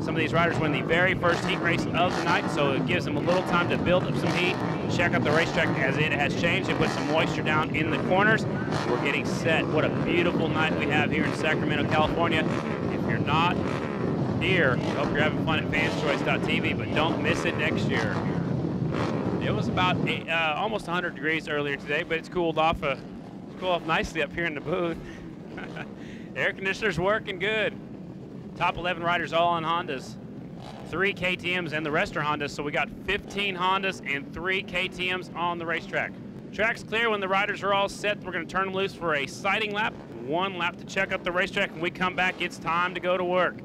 Some of these riders win the very first heat race of the night, so it gives them a little time to build up some heat, check out the racetrack as it has changed, and put some moisture down in the corners. We're getting set. What a beautiful night we have here in Sacramento, California. If you're not here, I hope you're having fun at fanschoice.tv, but don't miss it next year. It was about almost 100 degrees earlier today, but it's cooled off nicely up here in the booth. Air conditioner's working good. Top 11 riders all on Hondas. 3 KTMs and the rest are Hondas, so we got 15 Hondas and 3 KTMs on the racetrack. Track's clear. When the riders are all set, we're going to turn them loose for a sighting lap. 1 lap to check out the racetrack. When we come back, it's time to go to work.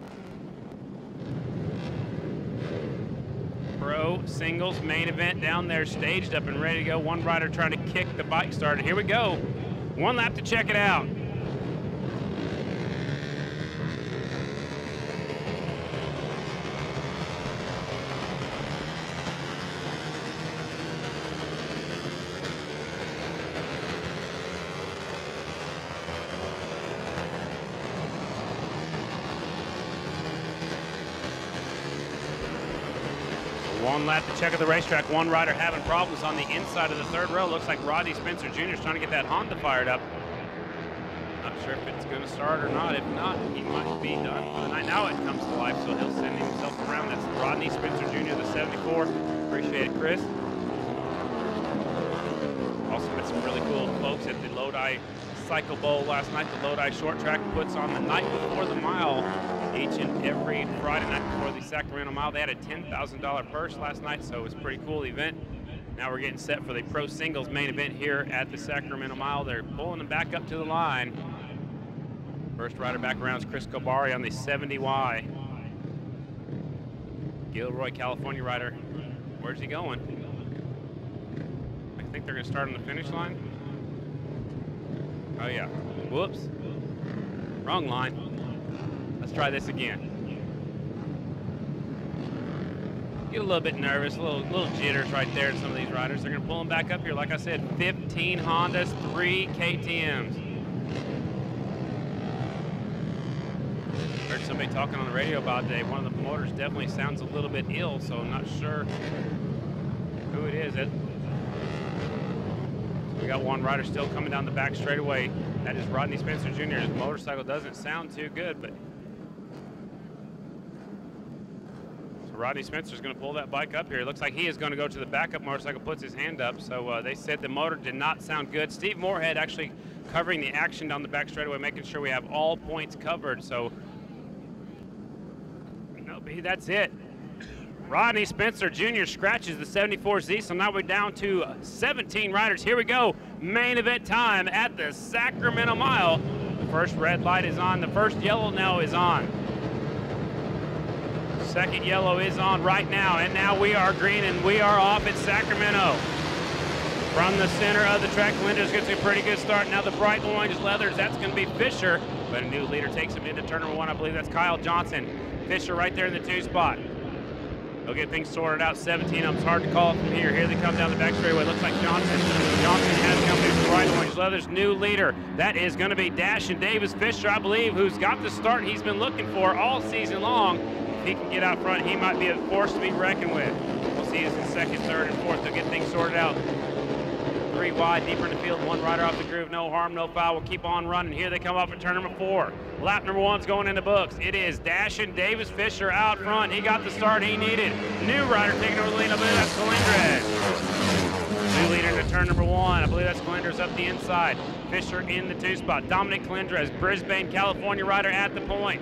Pro singles main event down there, staged up and ready to go. 1 rider trying to kick the bike started. Here we go. 1 lap to check it out. One lap to check out the racetrack. 1 rider having problems on the inside of the 3rd row. Looks like Rodney Spencer Jr. is trying to get that Honda fired up. Not sure if it's going to start or not. If not, he might be done for the night. Now it comes to life, so he'll send himself around. That's Rodney Spencer Jr., the 74. Appreciate it, Chris. Also met some really cool folks at the Lodi Cycle Bowl last night. The Lodi Short Track puts on the night before the mile each and every Friday night before the Sacramento Mile. They had a $10,000 purse last night, so it was a pretty cool event. Now we're getting set for the Pro Singles main event here at the Sacramento Mile. They're pulling them back up to the line. First rider back around is Chris Kobari on the 70Y. Gilroy, California rider. Where's he going? I think they're going to start on the finish line. Oh yeah, whoops, wrong line. Let's try this again. Get a little bit nervous, a little jitters right there in some of these riders. They're gonna pull them back up here. Like I said, 15 Hondas, 3 KTMs. Heard somebody talking on the radio about today. One of the promoters definitely sounds a little bit ill, so I'm not sure who it is. We got 1 rider still coming down the back straightaway. That is Rodney Spencer Jr. His motorcycle doesn't sound too good, but so Rodney Spencer's going to pull that bike up here. It looks like he is going to go to the backup motorcycle, puts his hand up. So they said the motor did not sound good. Steve Moorhead actually covering the action down the back straightaway, making sure we have all points covered. So that's it. Rodney Spencer Jr. scratches the 74Z, so now we're down to 17 riders. Here we go, main event time at the Sacramento Mile. The first red light is on, the first yellow now is on. Second yellow is on right now, and now we are green and we are off at Sacramento. From the center of the track, Linders gets a pretty good start. Now the bright orange leathers, that's gonna be Fisher, but a new leader takes him into turn number 1. I believe that's Kyle Johnson. Fisher right there in the 2 spot. They'll get things sorted out. 17 of them. It's hard to call it from here. Here they come down the back straightaway. Looks like Johnson. Johnson has come in for right orange leathers. New leader. That is going to be Dashin Davis Fisher, I believe, who's got the start he's been looking for all season long. If he can get out front, he might be a force to be reckoned with. We'll see us in 2nd, 3rd, and 4th. They'll get things sorted out. 3 wide, deeper in the field. 1 rider off the groove. No harm, no foul. We'll keep on running. Here they come up at turn number 4. Lap number 1's going in the books. It is Dashin Davis Fisher out front. He got the start he needed. New rider taking over the lead. I believe that's Colindres. New leader to turn number 1. I believe that's Colindres up the inside. Fisher in the 2 spot. Dominic Colindres, Brisbane, California rider at the point.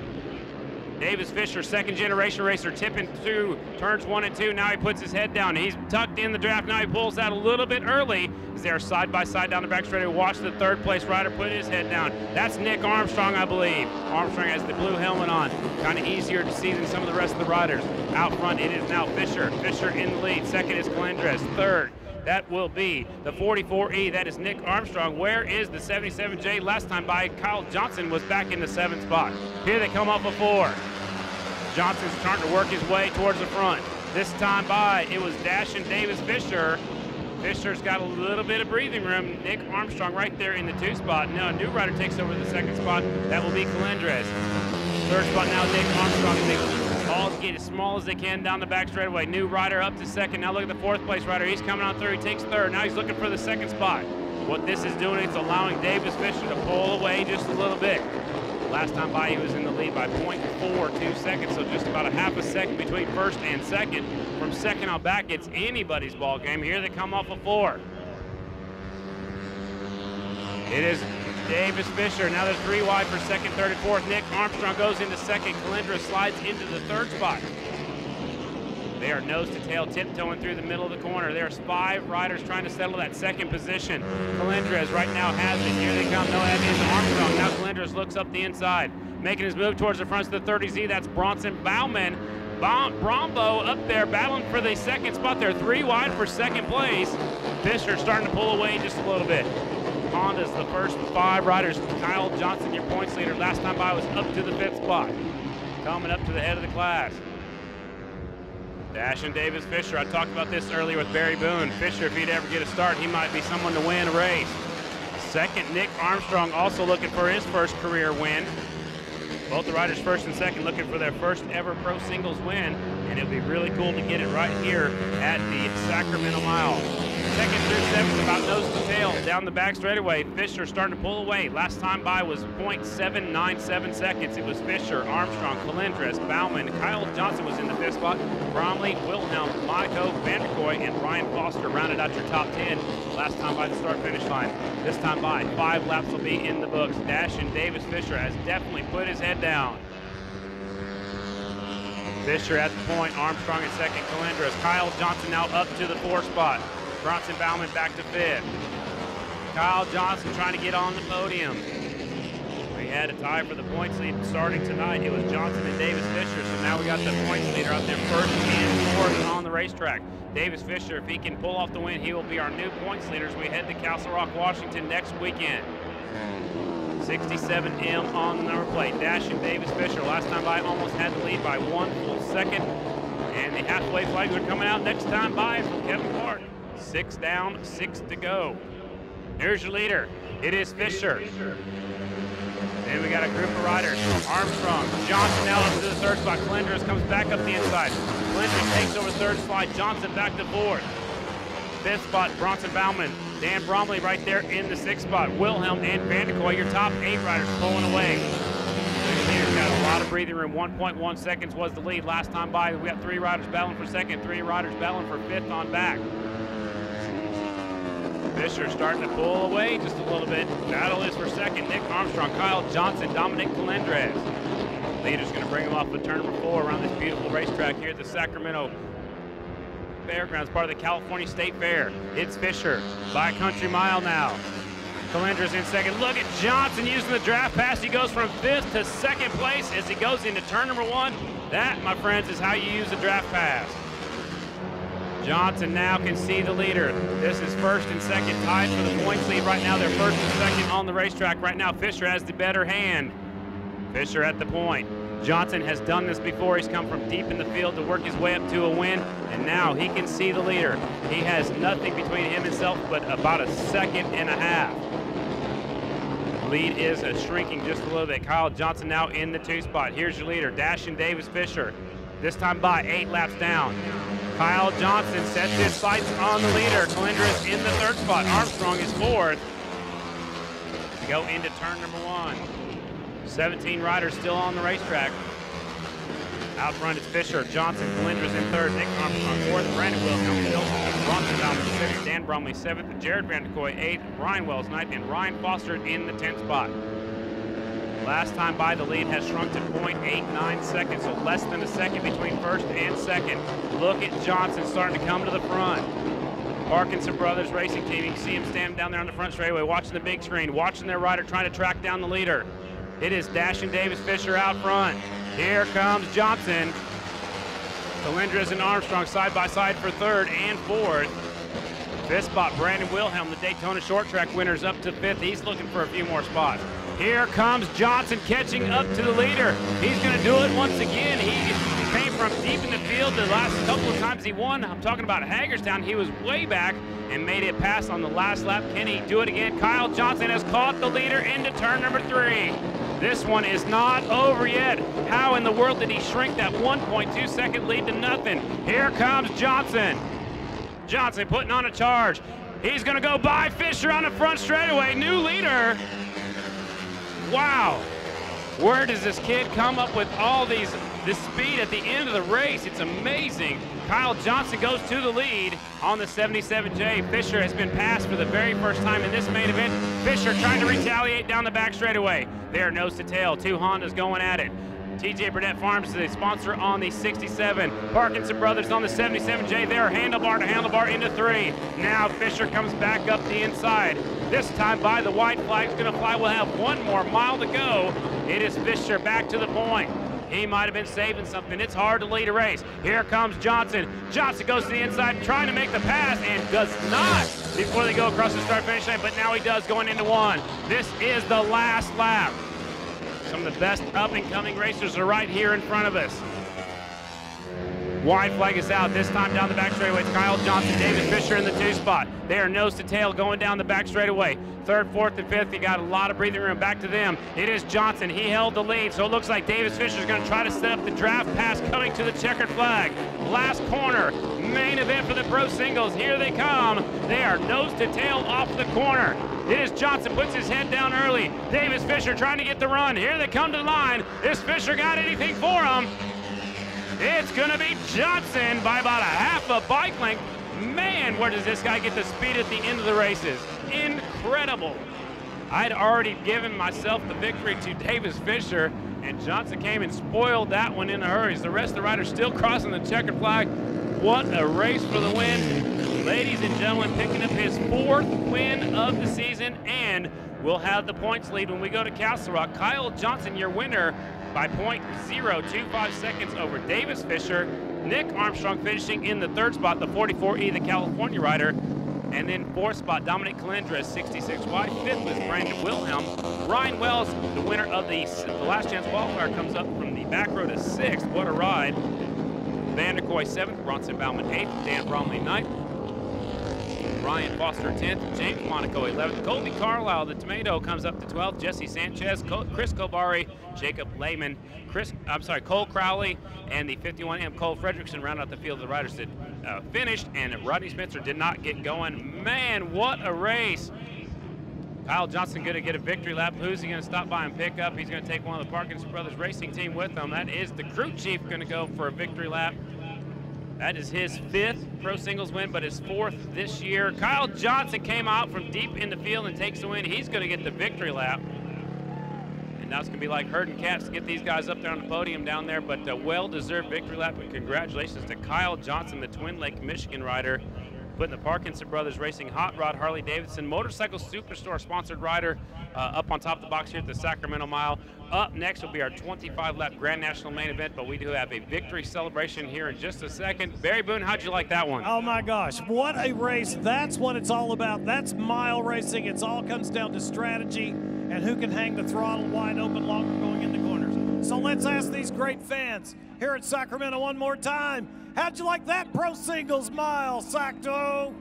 Davis Fisher, 2nd generation racer, tipping through turns 1 and 2. Now he puts his head down. He's tucked in the draft. Now he pulls out a little bit early. As they're side by side down the back straightaway. Watch the 3rd place rider put his head down. That's Nick Armstrong, I believe. Armstrong has the blue helmet on. Kind of easier to see than some of the rest of the riders. Out front, it is now Fisher. Fisher in the lead. 2nd is Colindres. 3rd, that will be the 44E. That is Nick Armstrong. Where is the 77J? Last time by Kyle Johnson was back in the 7th spot. Here they come up a 4. Johnson's trying to work his way towards the front. This time by, it was Dashin Davis Fisher. Fisher's got a little bit of breathing room. Nick Armstrong right there in the 2 spot. Now a new rider takes over the 2nd spot. That will be Colindres. 3rd spot now, Nick Armstrong. All get as small as they can down the back straightaway. New rider up to second. Now look at the fourth place rider. He's coming on through. He takes third. Now he's looking for the second spot. What this is doing, it's allowing Davis Fisher to pull away just a little bit. Last time by, he was in the lead by 0.42 seconds, so just about a half a second between first and second. From second on back, it's anybody's ball game. Here they come off of 4. It is Davis Fisher. Now they're 3 wide for second, third, and fourth. Nick Armstrong goes into second. Calendra slides into the third spot. They are nose to tail, tiptoeing through the middle of the corner. There's 5 riders trying to settle that second position. Calendres right now has it. Here they come. No, that is Armstrong. Now Calendres looks up the inside, making his move towards the front of the 30Z. That's Bronson Bauman. Brombo up there battling for the second spot. They're 3 wide for second place. Fisher starting to pull away just a little bit. Honda's the first 5 riders. Kyle Johnson, your points leader. Last time by was up to the 5th spot. Coming up to the head of the class. Dash and Davis Fisher. I talked about this earlier with Barry Boone. Fisher, if he'd ever get a start, he might be someone to win a race. Second, Nick Armstrong also looking for his first career win. Both the riders first and second looking for their first ever pro singles win, and it'll be really cool to get it right here at the Sacramento Mile. Second through 7th, about nose to tail, down the back straightaway. Fisher starting to pull away. Last time by was 0.797 seconds. It was Fisher, Armstrong, Calendres, Bauman. Kyle Johnson was in the 5th spot. Bromley, Wilhelm, Monaco, Vanderkoy, and Ryan Foster rounded out your top 10. Last time by the start-finish line. This time by, 5 laps will be in the books. Dash and Davis Fisher has definitely put his head down. Fisher at the point, Armstrong in second, Calendres. Kyle Johnson now up to the 4th spot. Bronson Bauman back to 5th. Kyle Johnson trying to get on the podium. We had a tie for the points lead starting tonight. It was Johnson and Davis Fisher, so now we got the points leader out there first and 4th on the racetrack. Davis Fisher, if he can pull off the win, he will be our new points leader as we head to Castle Rock, Washington next weekend. 67M on the number plate. Dash and Davis Fisher. Last time by almost had the lead by 1 full second. And the halfway flags are coming out next time by from Kevin Clark. 6 down, 6 to go. Here's your leader. It is Fisher. Then we got a group of riders. Armstrong, Johnson now up to the 3rd spot. Calendres comes back up the inside. Calendres takes over 3rd slide. Johnson back to 4th. 5th spot, Bronson Bauman. Dan Bromley right there in the 6th spot. Wilhelm and Vanderkoy, your top 8 riders pulling away. He's got a lot of breathing room. 1.1 seconds was the lead last time by. We got 3 riders battling for second, 3 riders battling for 5th on back. Fisher starting to pull away just a little bit. Battle is for second. Nick Armstrong, Kyle Johnson, Dominic Calendres. Leader's going to bring him off of turn number 4 around this beautiful racetrack here at the Sacramento Fairgrounds, part of the California State Fair. It's Fisher by a country mile now. Calendres in second. Look at Johnson using the draft pass. He goes from 5th to 2nd place as he goes into turn number 1. That, my friends, is how you use the draft pass. Johnson now can see the leader. This is 1st and 2nd tied for the points lead right now. They're 1st and 2nd on the racetrack right now. Fisher has the better hand. Fisher at the point. Johnson has done this before. He's come from deep in the field to work his way up to a win, and now he can see the leader. He has nothing between him and himself but about a 1.5 seconds. Lead is shrinking just a little bit. Kyle Johnson now in the 2 spot. Here's your leader, Dash and Davis Fisher. This time by 8 laps down. Kyle Johnson sets his sights on the leader. Calendres in the 3rd spot. Armstrong is 4th. To go into turn number 1. 17 riders still on the racetrack. Out front is Fisher, Johnson, Calendres in 3rd, Nick Armstrong 4th, Brandon Wilhelm 5th, Bronson Bauman 6th, Dan Bromley 7th, Jared Vanderkoy 8th, Ryan Wells 9th, and Ryan Foster in the 10th spot. Last time by, the lead has shrunk to 0.89 seconds, so less than a second between 1st and 2nd. Look at Johnson starting to come to the front. Parkinson Brothers Racing Team, you can see him standing down there on the front straightaway, watching the big screen, watching their rider trying to track down the leader. It is Dash and Davis Fisher out front. Here comes Johnson. Calendres and Armstrong side by side for 3rd and 4th. 5th spot, Brandon Wilhelm, the Daytona short track winner's up to 5th. He's looking for a few more spots. Here comes Johnson catching up to the leader. He's going to do it once again. He came from deep in the field the last couple of times he won. I'm talking about Hagerstown. He was way back and made it pass on the last lap. Can he do it again? Kyle Johnson has caught the leader into turn number 3. This one is not over yet. How in the world did he shrink that 1.2 second lead to nothing? Here comes Johnson. Johnson putting on a charge. He's gonna go by Fisher on the front straightaway. New leader. Wow. Where does this kid come up with all this speed at the end of the race? It's amazing. Kyle Johnson goes to the lead on the 77J. Fisher has been passed for the very first time in this main event. Fisher trying to retaliate down the back straightaway. There, nose to tail, two Hondas going at it. TJ Burnett Farms is a sponsor on the 67. Parkinson Brothers on the 77J. There, handlebar to handlebar into 3. Now Fisher comes back up the inside. This time by the white flag's gonna fly. We'll have 1 more mile to go. It is Fisher back to the point. He might have been saving something. It's hard to lead a race. Here comes Johnson. Johnson goes to the inside, trying to make the pass, and does not before they go across the start-finish line, but now he does going into 1. This is the last lap. Some of the best up-and-coming racers are right here in front of us. Wide flag is out. This time down the back straightaway. It's Kyle Johnson, Davis Fisher in the 2 spot. They are nose to tail going down the back straightaway. 3rd, 4th, and 5th. You got a lot of breathing room. Back to them. It is Johnson. He held the lead, so it looks like Davis Fisher is going to try to set up the draft pass coming to the checkered flag. Last corner. Main event for the pro singles. Here they come. They are nose to tail off the corner. It is Johnson, puts his head down early. Davis Fisher trying to get the run. Here they come to the line. Is Fisher got anything for him? It's gonna be Johnson by about a half a bike length. Man, where does this guy get the speed at the end of the races? Incredible. I'd already given myself the victory to Davis Fisher, and Johnson came and spoiled that one in a hurry. The rest of the riders still crossing the checkered flag. What a race for the win. Ladies and gentlemen, picking up his 4th win of the season, and we'll have the points lead when we go to Castle Rock. Kyle Johnson, your winner by 0.025 seconds over Davis Fisher. Nick Armstrong finishing in the 3rd spot, the 44E, the California rider. And then 4th spot, Dominic Calendra, 66Y. 5th was Brandon Wilhelm. Ryan Wells, the winner of the Last Chance qualifier, comes up from the back row to 6th. What a ride. Vanderkoy 7th, Bronson Bauman 8th, Dan Bromley 9th. Ryan Foster 10th, James Monaco 11th, Colby Carlisle, the Tomato, comes up to 12th, Jesse Sanchez, Chris Kobari, Jacob Lehman, Cole Crowley, and the 51M Cole Fredrickson round out the field of the riders that finished, and Rodney Spencer did not get going. Man, what a race. Kyle Johnson going to get a victory lap. Who's he going to stop by and pick up? He's going to take one of the Parkinson Brothers racing team with him. That is the crew chief going to go for a victory lap. That is his 5th pro singles win, but his 4th this year. Kyle Johnson came out from deep in the field and takes the win. He's going to get the victory lap. And now it's going to be like herding cats to get these guys up there on the podium down there, but a well-deserved victory lap. And congratulations to Kyle Johnson, the Twin Lake, Michigan rider, putting the Parkinson Brothers Racing Hot Rod Harley Davidson Motorcycle Superstore sponsored rider up on top of the box here at the Sacramento Mile. Up next will be our 25-lap Grand National main event, but we do have a victory celebration here in just a second. Barry Boone, how'd you like that one? Oh my gosh, what a race. That's what it's all about. That's mile racing. It all comes down to strategy and who can hang the throttle wide open longer going into corners. So let's ask these great fans here at Sacramento one more time. How'd you like that pro singles mile, Sacto?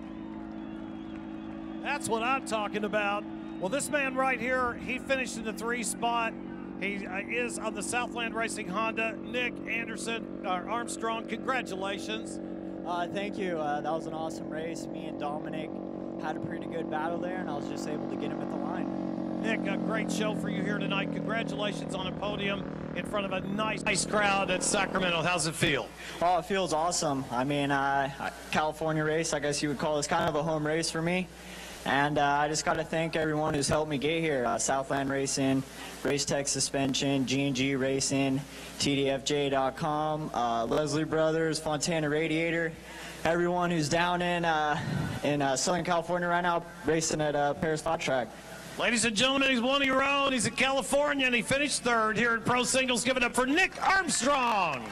That's what I'm talking about. Well, this man right here, he finished in the 3 spot. He is on the Southland Racing Honda. Nick Armstrong, congratulations. Thank you. That was an awesome race. Me and Dominic had a pretty good battle there, and I was just able to get him at the line. Nick, a great show for you here tonight. Congratulations on a podium in front of a nice crowd at Sacramento. How's it feel? Oh, it feels awesome. I mean, California race, I guess you would call this kind of a home race for me. And I just got to thank everyone who's helped me get here. Southland Racing, Race Tech Suspension, G&G Racing, TDFJ.com, Leslie Brothers, Fontana Radiator, everyone who's down in Southern California right now racing at Paris Flat Track. Ladies and gentlemen, he's one of your own. He's a Californian. He finished 3rd here in Pro Singles. Give it up for Nick Armstrong.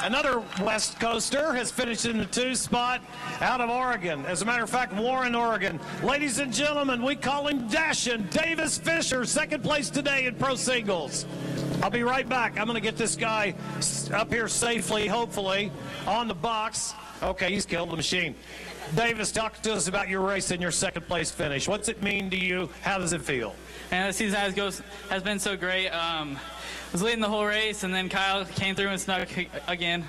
Another West Coaster has finished in the 2 spot out of Oregon. As a matter of fact, Warren, Oregon. Ladies and gentlemen, we call him Dashin' Davis Fisher, 2nd place today in Pro Singles. I'll be right back. I'm going to get this guy up here safely, hopefully, on the box. Okay, he's killed the machine. Davis, talk to us about your race and your second place finish. What's it mean to you? How does it feel? And the season has been so great. I was leading the whole race, and then Kyle came through and snuck again.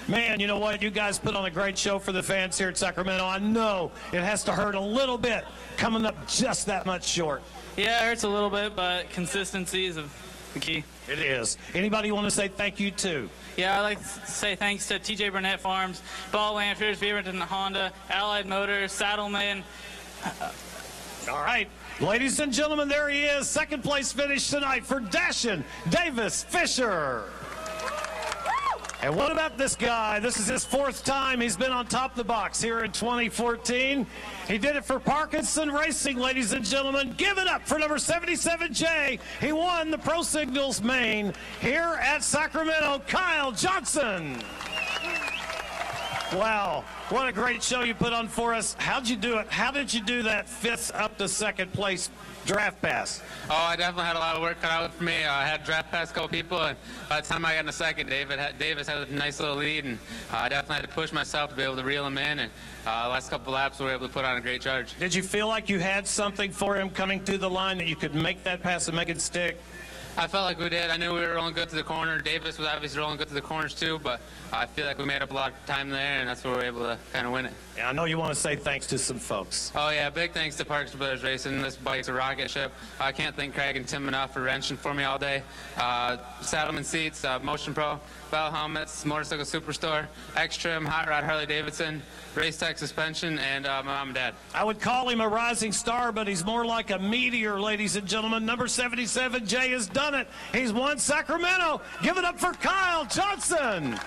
Man, you know what? You guys put on a great show for the fans here at Sacramento. I know it has to hurt a little bit coming up just that much short. Yeah, it hurts a little bit, but consistency is the key. It is. Anybody want to say thank you to? Yeah, I'd like to say thanks to TJ Burnett Farms, Ball Lancers, Beaverton Honda, Allied Motors, Saddleman. All right. Ladies and gentlemen, there he is. Second place finish tonight for Dashin Davis Fisher. And what about this guy? This is his fourth time he's been on top of the box here in 2014. He did it for Parkinson Racing, ladies and gentlemen. Give it up for number 77J. He won the Pro Signals main here at Sacramento, Kyle Johnson. Wow, what a great show you put on for us. How'd you do it? How did you do that fifth up to second place draft pass? Oh, I definitely had a lot of work cut out for me. I had draft past a couple people, and by the time I got in the second, Davis had a nice little lead, and I definitely had to push myself to be able to reel him in, and the last couple laps we were able to put on a great charge. Did you feel like you had something for him coming through the line that you could make that pass and make it stick? I felt like we did. I knew we were rolling good to the corner. Davis was obviously rolling good to the corners too, but I feel like we made up a lot of time there, and that's where we were able to kind of win it. Yeah, I know you want to say thanks to some folks. Oh yeah, big thanks to Parks Brothers Racing. This bike's a rocket ship. I can't thank Craig and Tim enough for wrenching for me all day. Saddleman seats, Motion Pro, Bell helmets, Motorcycle Superstore, X-Trim, Hot Rod Harley Davidson, Race Tech suspension, and my mom and dad. I would call him a rising star, but he's more like a meteor, ladies and gentlemen. Number 77, Jay, has done it. He's won Sacramento. Give it up for Kyle Johnson.